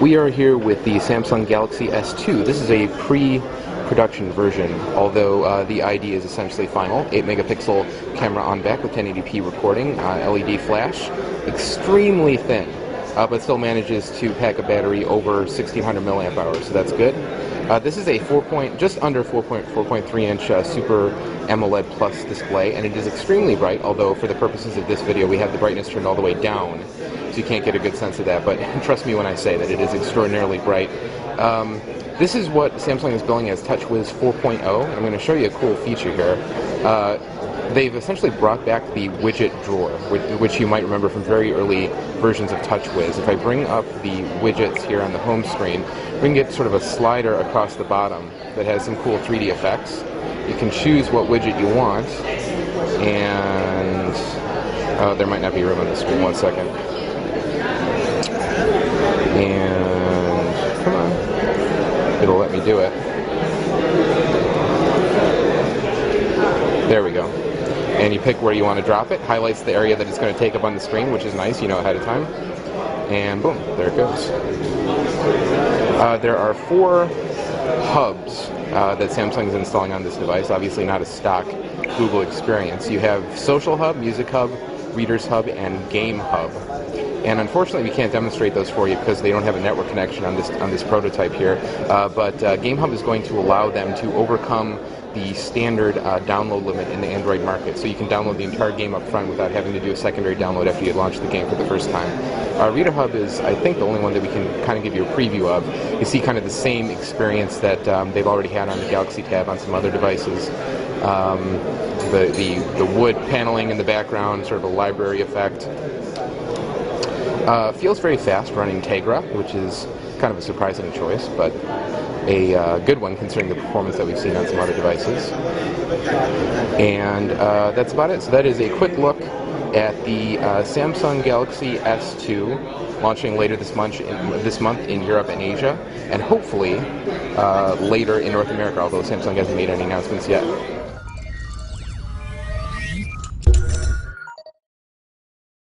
We are here with the Samsung Galaxy S2. This is a pre-production version, although the ID is essentially final. 8 megapixel camera on back with 1080p recording, LED flash, extremely thin, but still manages to pack a battery over 1600 milliamp hours, so that's good. This is a just under 4.3 inch Super AMOLED Plus display, and it is extremely bright, although for the purposes of this video we have the brightness turned all the way down, so you can't get a good sense of that, but trust me when I say that it is extraordinarily bright. This is what Samsung is billing as TouchWiz 4.0. I'm going to show you a cool feature here. They've essentially brought back the widget drawer, which you might remember from very early versions of TouchWiz. If I bring up the widgets here on the home screen, we can get sort of a slider across the bottom that has some cool 3D effects. You can choose what widget you want, and there might not be room on the screen. 1 second. And come on, it'll let me do it. There we go. And you pick where you want to drop it, highlights the area that it's going to take up on the screen, which is nice, you know ahead of time. And boom, there it goes. There are 4 hubs that Samsung is installing on this device, obviously not a stock Google experience. You have Social Hub, Music Hub, Readers Hub, and Game Hub. And unfortunately we can't demonstrate those for you because they don't have a network connection on this prototype here. But Game Hub is going to allow them to overcome the standard download limit in the Android market, so you can download the entire game up front without having to do a secondary download after you launch the game for the first time. Reader Hub is, I think, the only one that we can kind of give you a preview of. You see kind of the same experience that they've already had on the Galaxy Tab on some other devices. The wood paneling in the background, sort of a library effect. Feels very fast running Tegra, which is kind of a surprising choice, but a good one considering the performance that we've seen on some other devices. And that's about it. So that is a quick look at the Samsung Galaxy S2 launching later this month in Europe and Asia, and hopefully later in North America, although Samsung hasn't made any announcements yet.